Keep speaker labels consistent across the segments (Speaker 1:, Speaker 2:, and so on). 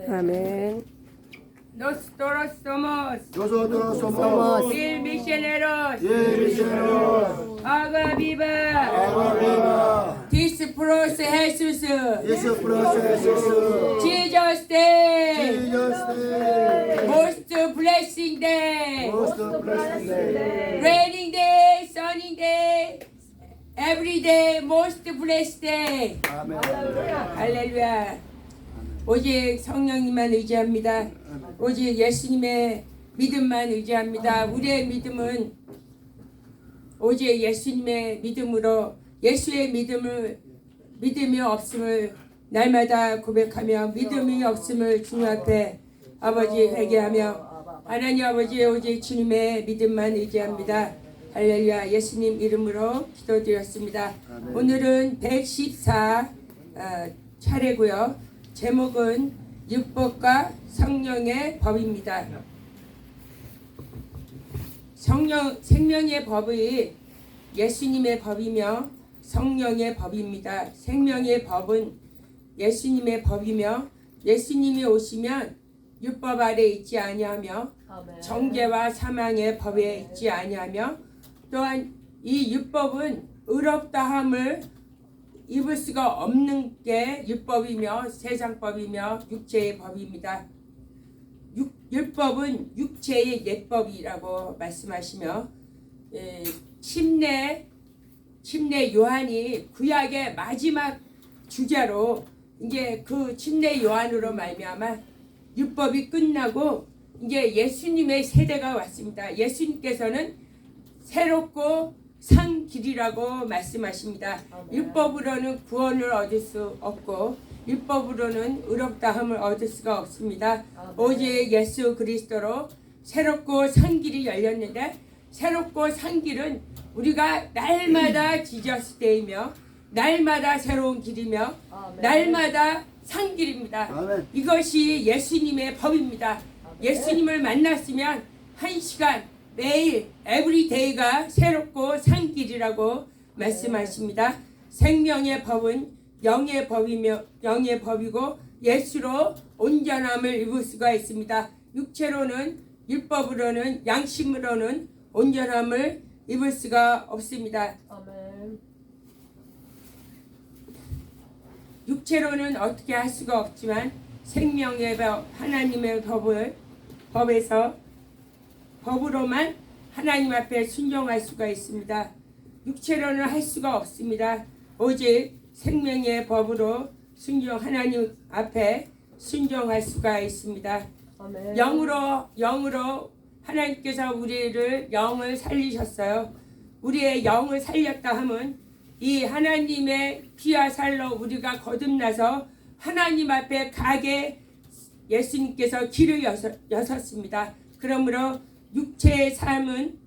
Speaker 1: 아멘.
Speaker 2: Nosotros somos
Speaker 3: Nosotros somos
Speaker 2: mil misioneros.
Speaker 3: misioneros.
Speaker 2: Agua viva.
Speaker 3: Agua viva.
Speaker 2: Discípulos de Jesús.
Speaker 3: Ese proceso.
Speaker 2: Jesus Day.
Speaker 3: Jesus Day.
Speaker 2: Most blessing day.
Speaker 3: Most blessed day.
Speaker 2: Raining day, sunny day. Every day most blessed day.
Speaker 3: 아멘.
Speaker 2: 할렐루야. 오직 성령님만 의지합니다. 오직 예수님의 믿음만 의지합니다. 우리의 믿음은 오직 예수님의 믿음으로 예수의 믿음이 없음을 날마다 고백하며 믿음이 없음을 주님 앞에 아버지 회개하며 하나님 아버지 오직 주님의 믿음만 의지합니다. 할렐루야. 예수님 이름으로 기도드렸습니다. 오늘은 114 차례고요. 제목은 율법과 성령의 법입니다. 생명의 법이 예수님의 법이며 성령의 법입니다. 생명의 법은 예수님의 법이며 예수님이 오시면 율법 아래 있지 아니하며 정죄와 사망의 법에 있지 아니하며 또한 이 율법은 의롭다함을 입을 수가 없는 게 율법이며 세상법이며 육체의 법입니다. 율법은 육체의 옛법이라고 말씀하시며 침례 요한이 구약의 마지막 주제로 이제 그 침례 요한으로 말미암아 율법이 끝나고 이제 예수님의 세대가 왔습니다. 예수님께서는 새롭고 산 길이라고 말씀하십니다. 율법으로는 구원을 얻을 수 없고 율법으로는 의롭다함을 얻을 수가 없습니다. 오직 예수 그리스도로 새롭고 산 길이 열렸는데 새롭고 산 길은 우리가 날마다 지저스 데이며 날마다 새로운 길이며 날마다 산 길입니다.
Speaker 3: 아멘.
Speaker 2: 이것이 예수님의 법입니다. 예수님을 만났으면 한 시간 매일 에브리데이가 새롭고 산 길이라고 말씀하십니다. 생명의 법은 영의 법이고 예수로 온전함을 입을 수가 있습니다. 육체로는 율법으로는 양심으로는 온전함을 입을 수가 없습니다. 육체로는 어떻게 할 수가 없지만 생명의 법, 하나님의 법으로만 하나님 앞에 순종할 수가 있습니다. 육체로는 할 수가 없습니다. 오직 생명의 법으로 하나님 앞에 순종할 수가 있습니다.
Speaker 1: 아멘.
Speaker 2: 영으로 하나님께서 우리를 영을 살리셨어요. 우리의 영을 살렸다 하면 이 하나님의 피와 살로 우리가 거듭나서 하나님 앞에 가게 예수님께서 길을 여셨습니다. 그러므로 육체의 삶을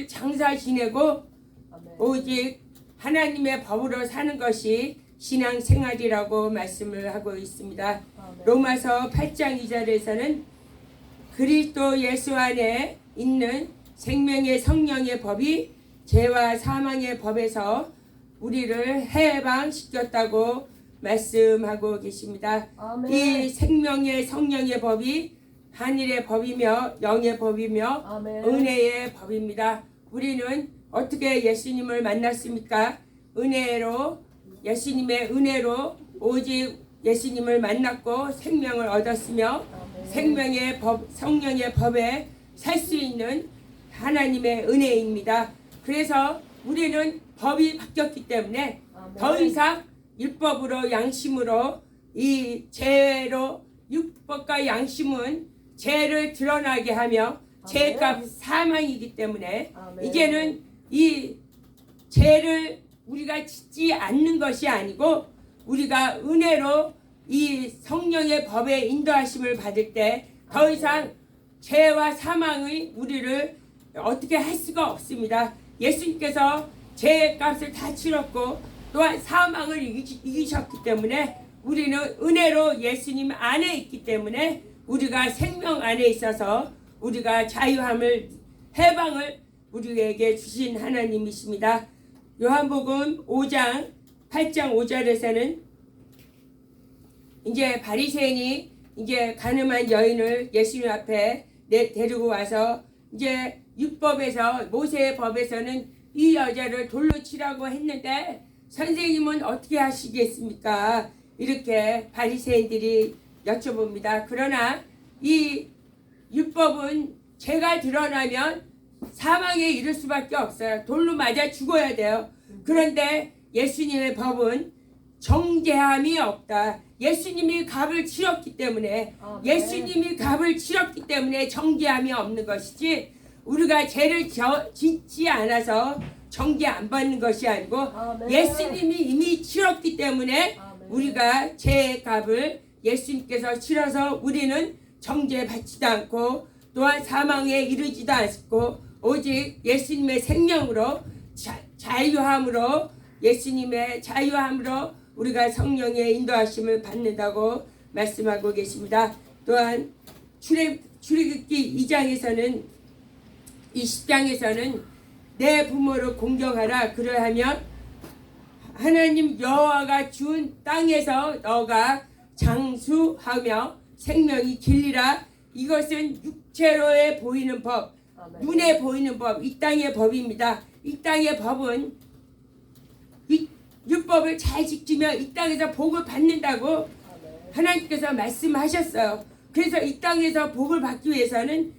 Speaker 2: 장사 지내고 오직 하나님의 법으로 사는 것이 신앙생활이라고 말씀을 하고 있습니다. 로마서 8장 2절에서는 그리스도 예수 안에 있는 생명의 성령의 법이 죄와 사망의 법에서 우리를 해방시켰다고 말씀하고 계십니다.
Speaker 1: 아멘.
Speaker 2: 이 생명의 성령의 법이 하늘의 법이며 영의 법이며
Speaker 1: 아멘.
Speaker 2: 은혜의 법입니다. 우리는 어떻게 예수님을 만났습니까? 예수님의 은혜로 오직 예수님을 만났고 생명을 얻었으며 생명의 법, 성령의 법에 살 수 있는 하나님의 은혜입니다. 그래서 우리는 법이 바뀌었기 때문에 더 이상 율법으로 양심으로 이 죄로 율법과 양심은 죄를 드러나게 하며 죄값 사망이기 때문에 이제는 이 죄를 우리가 짓지 않는 것이 아니고 우리가 은혜로 이 성령의 법에 인도하심을 받을 때 더 이상 죄와 사망의 우리를 어떻게 할 수가 없습니다. 예수님께서 죄의 값을 다 치렀고 또한 사망을 이기셨기 때문에 우리는 은혜로 예수님 안에 있기 때문에 우리가 생명 안에 있어서 우리가 자유함을 해방을 우리에게 주신 하나님이십니다. 요한복음 5장 8장 5절에서는 이제 바리새인이 이제 가늠한 여인을 예수님 앞에 데리고 와서 이제 율법에서 모세의 법에서는 이 여자를 돌로 치라고 했는데 선생님은 어떻게 하시겠습니까? 이렇게 바리새인들이 여쭤봅니다. 그러나 이 율법은 죄가 드러나면 사망에 이를 수밖에 없어요. 돌로 맞아 죽어야 돼요. 그런데 예수님의 법은 정죄함이 없다. 예수님이 값을 치렀기 때문에 예수님이 값을 치렀기 때문에 정죄함이 없는 것이지 우리가 죄를 짓지 않아서 정죄 안 받는 것이 아니고 예수님이 이미 치렀기 때문에 우리가 죄의 값을 예수님께서 치러서 우리는 정죄 받지도 않고 또한 사망에 이르지도 않고 오직 예수님의 생명으로 자유함으로 예수님의 자유함으로 우리가 성령의 인도하심을 받는다고 말씀하고 계십니다. 또한 출애굽기 2장에서는 이 10장에서는 내 부모를 공경하라 그러하면 하나님 여호와가 준 땅에서 너가 장수하며 생명이 길리라. 이것은 육체로에 보이는 법, 눈에 보이는 법, 이 땅의 법입니다. 이 땅의 법은 율법을 잘 지키면 이 땅에서 복을 받는다고 하나님께서 말씀하셨어요. 그래서 이 땅에서 복을 받기 위해서는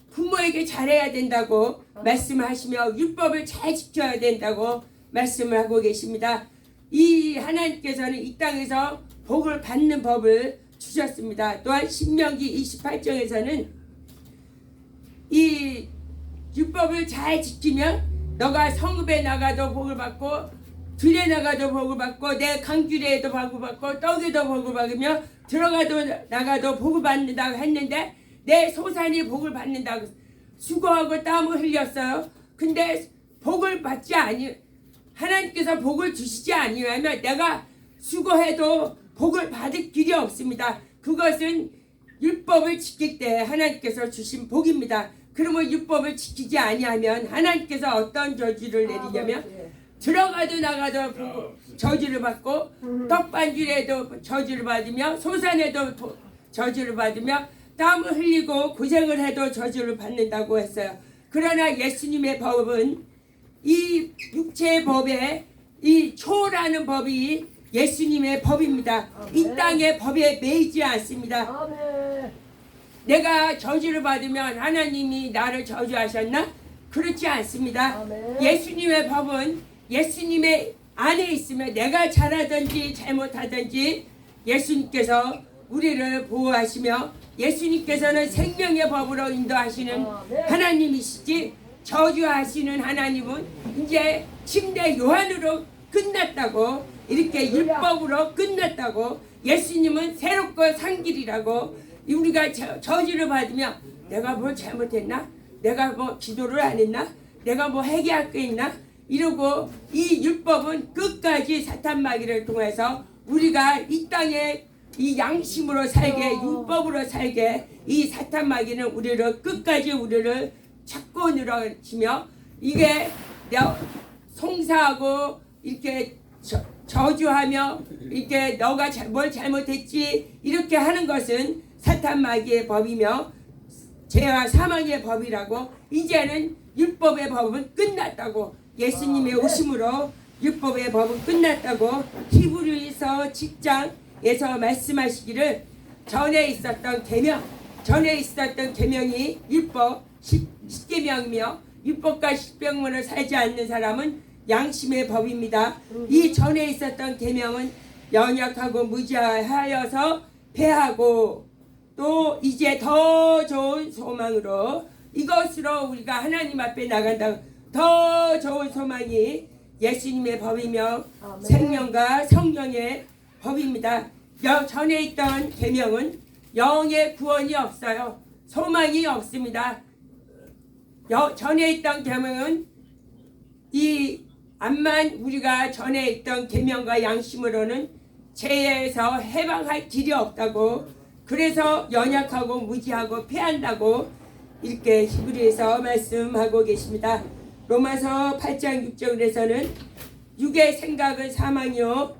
Speaker 2: 부모에게 잘해야 된다고 말씀하시며 율법을 잘 지켜야 된다고 말씀을 하고 계십니다. 이 하나님께서는 이 땅에서 복을 받는 법을 주셨습니다. 또한 신명기 28장에서는 이 율법을 잘 지키면 너가 성읍에 나가도 복을 받고 들에 나가도 복을 받고 내 강주리에도 복을 받고 떡에도 복을 받으며 들어가도 나가도 복을 받는다고 했는데 내 소산이 복을 받는다고 수고하고 땀을 흘렸어요. 근데 복을 받지 아니 하나님께서 복을 주시지 아니하면 내가 수고해도 복을 받을 길이 없습니다. 그것은 율법을 지킬 때 하나님께서 주신 복입니다. 그러면 율법을 지키지 아니하면 하나님께서 어떤 저주를 내리냐면 들어가도 나가도 저주를 받고 떡반줄에도 저주를 받으며 소산에도 저주를 받으며 땀을 흘리고 고생을 해도 저주를 받는다고 했어요. 그러나 예수님의 법은 이 육체의 법에 이 초라는 법이 예수님의 법입니다. 이 땅의 법에 매이지 않습니다. 내가 저주를 받으면 하나님이 나를 저주하셨나? 그렇지 않습니다. 예수님의 법은 예수님의 안에 있으면 내가 잘하든지 잘못하든지 예수님께서 우리를 보호하시며 예수님께서는 생명의 법으로 인도하시는 하나님이시지 저주하시는 하나님은 이제 침례 요한으로 끝났다고 이렇게 율법으로 끝났다고 예수님은 새롭고 산 길이라고 우리가 저주를 받으면 내가 뭘 잘못했나? 내가 뭐 기도를 안 했나? 내가 뭐 회개할 게 있나? 이러고 이 율법은 끝까지 사탄 마귀를 통해서 우리가 이 땅에 이 양심으로 살게 율법으로 살게 이 사탄 마귀는 우리를 끝까지 우리를 찾고 늘어지며 이게 송사하고 이렇게 저주하며 이렇게 너가 뭘 잘못했지 이렇게 하는 것은 사탄 마귀의 법이며 죄와 사망의 법이라고 이제는 율법의 법은 끝났다고 예수님의 오심으로 율법의 법은 끝났다고 히브리서 10장에서 말씀하시기를 전에 있었던 계명이 율법 10계명이며 율법과 십계명으로 살지 않는 사람은 양심의 법입니다. 이 전에 있었던 계명은 연약하고 무지하여서 패하고 또 이제 더 좋은 소망으로 이것으로 우리가 하나님 앞에 나간다. 더 좋은 소망이 예수님의 법이며 생명과 성령의 법입니다. 전에 있던 계명은 영의 구원이 없어요. 소망이 없습니다. 전에 있던 계명은 암만 우리가 전에 있던 계명과 양심으로는 죄에서 해방할 길이 없다고 그래서 연약하고 무지하고 패한다고 이렇게 히브리에서 말씀하고 계십니다. 로마서 8장 6절에서는 육의 생각은 사망이요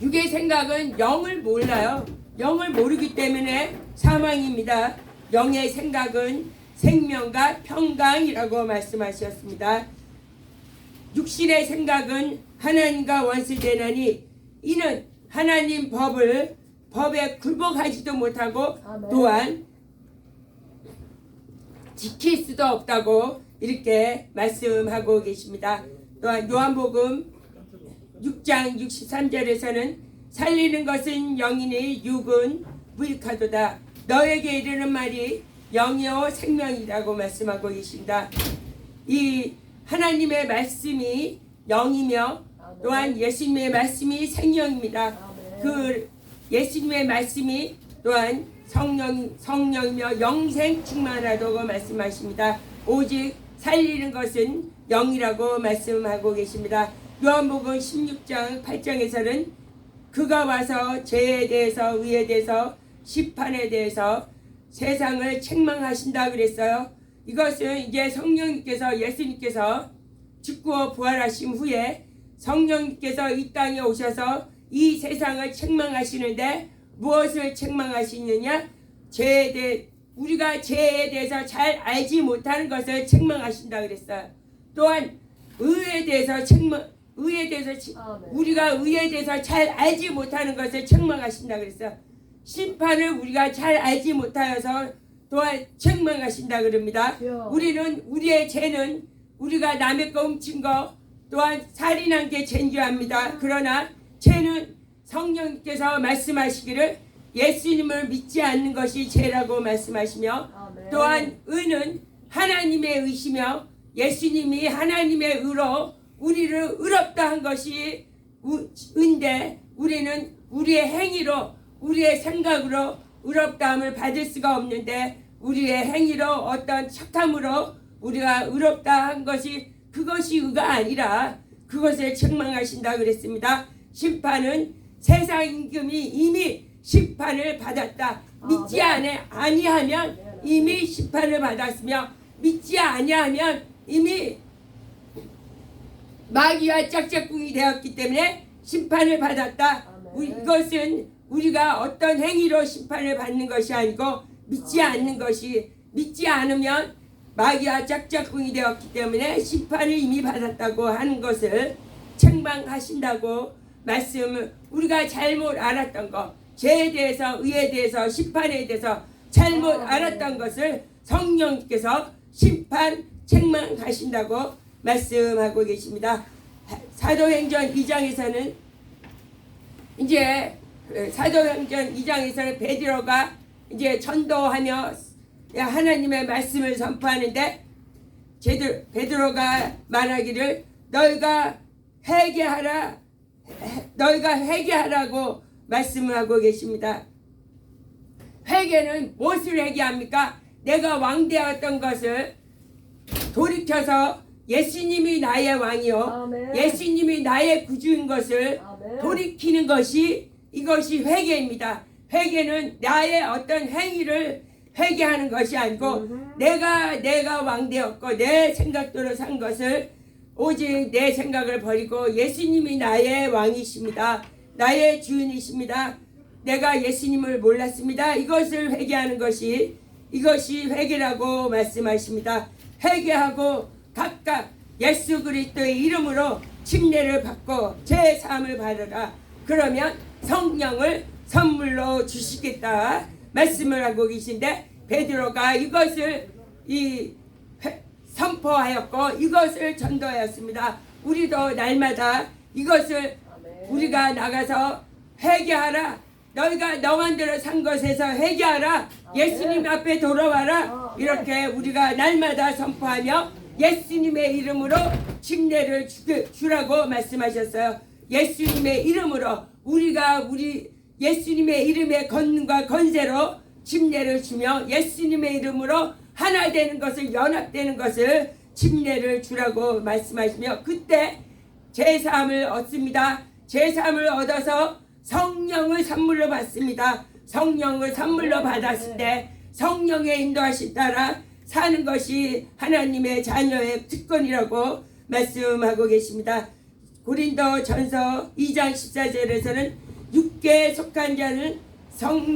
Speaker 2: 육의 생각은 영을 몰라요. 영을 모르기 때문에 사망입니다. 영의 생각은 생명과 평강이라고 말씀하셨습니다. 육신의 생각은 하나님과 원수되나니 이는 하나님 법에 굴복하지도 못하고 또한 지킬 수도 없다고 이렇게 말씀하고 계십니다. 또한 요한복음 6장 63절에서는 살리는 것은 영이니 육은 무익하도다. 너에게 이르는 말이 영이요 생명이라고 말씀하고 계십니다. 이 하나님의 말씀이 영이며 또한 예수님의 말씀이 생명입니다. 그 예수님의 말씀이 또한 성령이며 영생 충만하다고 말씀하십니다. 오직 살리는 것은 영이라고 말씀하고 계십니다. 요한복음 16장 8장에서는 그가 와서 죄에 대해서 의에 대해서 심판에 대해서 세상을 책망하신다 그랬어요. 이것은 이제 성령님께서 예수님께서 죽고 부활하신 후에 성령님께서 이 땅에 오셔서 이 세상을 책망하시는데 무엇을 책망하시느냐? 우리가 죄에 대해서 잘 알지 못하는 것을 책망하신다 그랬어요. 또한 의에 대해서 우리가 의에 대해서 잘 알지 못하는 것을 책망하신다 그랬어요. 심판을 우리가 잘 알지 못하여서 또한 책망하신다 그럽니다. 우리의 죄는 우리가 남의 거 훔친 거 또한 살인한 게 죄인 줄 압니다. 그러나 죄는 성령님께서 말씀하시기를 예수님을 믿지 않는 것이 죄라고 말씀하시며 또한 의는 하나님의 의시며 예수님이 하나님의 의로 우리를 의롭다 한 것이 의인데 우리는 우리의 행위로 우리의 생각으로 의롭다함을 받을 수가 없는데 우리의 행위로 어떤 착함으로 우리가 의롭다 한 것이 그것이 의가 아니라 그것을 책망하신다 그랬습니다. 심판은 세상 임금이 이미 심판을 받았다. 믿지 아니하면 이미 심판을 받았으며 믿지 아니하면 이미 마귀와 짝짝꿍이 되었기 때문에 심판을 받았다. 이것은 우리가 어떤 행위로 심판을 받는 것이 아니고 믿지 않으면 마귀와 짝짝꿍이 되었기 때문에 심판을 이미 받았다고 하는 것을 책망하신다고 말씀을 우리가 잘못 알았던 것 죄에 대해서 의에 대해서 심판에 대해서 잘못 알았던 것을 성령께서 심판 책망하신다고 말씀하고 계십니다. 사도행전 2장에서는 이제 사도행전 2장에서는 베드로가 이제 전도하며 하나님의 말씀을 선포하는데 베드로가 말하기를 너희가 회개하라고 말씀을 하고 계십니다. 회개는 무엇을 회개합니까? 내가 왕되었던 것을 돌이켜서 예수님이 나의 왕이요 예수님이 나의 구주인 것을 돌이키는 것이 이것이 회개입니다. 회개는 나의 어떤 행위를 회개하는 것이 아니고 내가 왕되었고 내 생각대로 산 것을 오직 내 생각을 버리고 예수님이 나의 왕이십니다. 나의 주인이십니다. 내가 예수님을 몰랐습니다. 이것을 회개하는 것이 이것이 회개라고 말씀하십니다. 회개하고 각각 예수 그리스도의 이름으로 침례를 받고 제 사함을 받으라. 그러면 성령을 선물로 주시겠다 말씀을 하고 계신데 베드로가 이것을 선포하였고 이것을 전도하였습니다. 우리도 날마다 이것을 우리가 나가서 회개하라. 너희가 너만대로 산 것에서 회개하라. 예수님 앞에 돌아와라. 이렇게 우리가 날마다 선포하며 예수님의 이름으로 침례를 주라고 말씀하셨어요. 예수님의 이름으로 우리가 예수님의 이름의 권능과 권세로 침례를 주며 예수님의 이름으로 하나 되는 것을 연합되는 것을 침례를 주라고 말씀하시며 그때 제사함을 얻습니다. 제사함을 얻어서 성령을 선물로 받습니다. 성령을 선물로 받았을 때 성령의 인도하심 따라 사는 것이 하나님의 자녀의 특권이라고 말씀하고 계십니다. 고린도전서 2장 14절에서는 육계에 속한 자는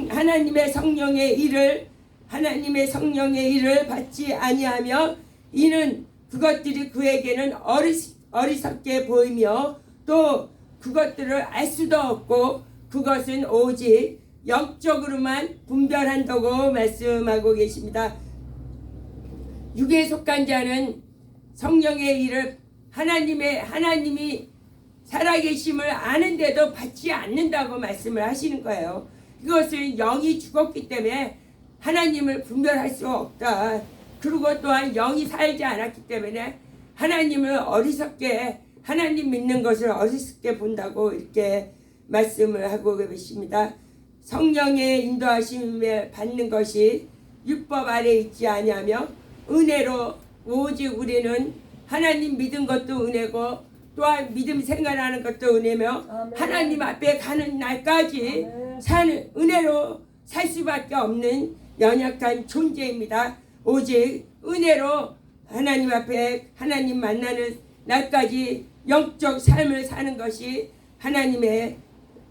Speaker 2: 하나님의 성령의 일을 받지 아니하며 이는 그것들이 그에게는 어리석게 보이며 또 그것들을 알 수도 없고 그것은 오직 영적으로만 분별한다고 말씀하고 계십니다. 육에 속한 자는 성령의 일을 하나님이 살아계심을 아는데도 받지 않는다고 말씀을 하시는 거예요. 이것은 영이 죽었기 때문에 하나님을 분별할 수 없다. 그리고 또한 영이 살지 않았기 때문에 하나님을 하나님 믿는 것을 어리석게 본다고 이렇게 말씀을 하고 계십니다. 성령의 인도하심을 받는 것이 율법 아래 있지 아니하며 은혜로 오직 우리는 하나님 믿은 것도 은혜고 또한 믿음 생활하는 것도 은혜며 하나님 앞에 가는 날까지 사는 은혜로 살 수밖에 없는 연약한 존재입니다. 오직 은혜로 하나님 앞에 하나님 만나는 날까지 영적 삶을 사는 것이 하나님의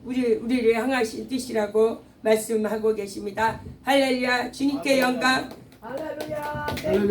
Speaker 2: 우리를 향하신 뜻이라고 말씀하고 계십니다. 할렐루야. 주님께 영광.
Speaker 1: 할렐루야.
Speaker 3: 할렐루야.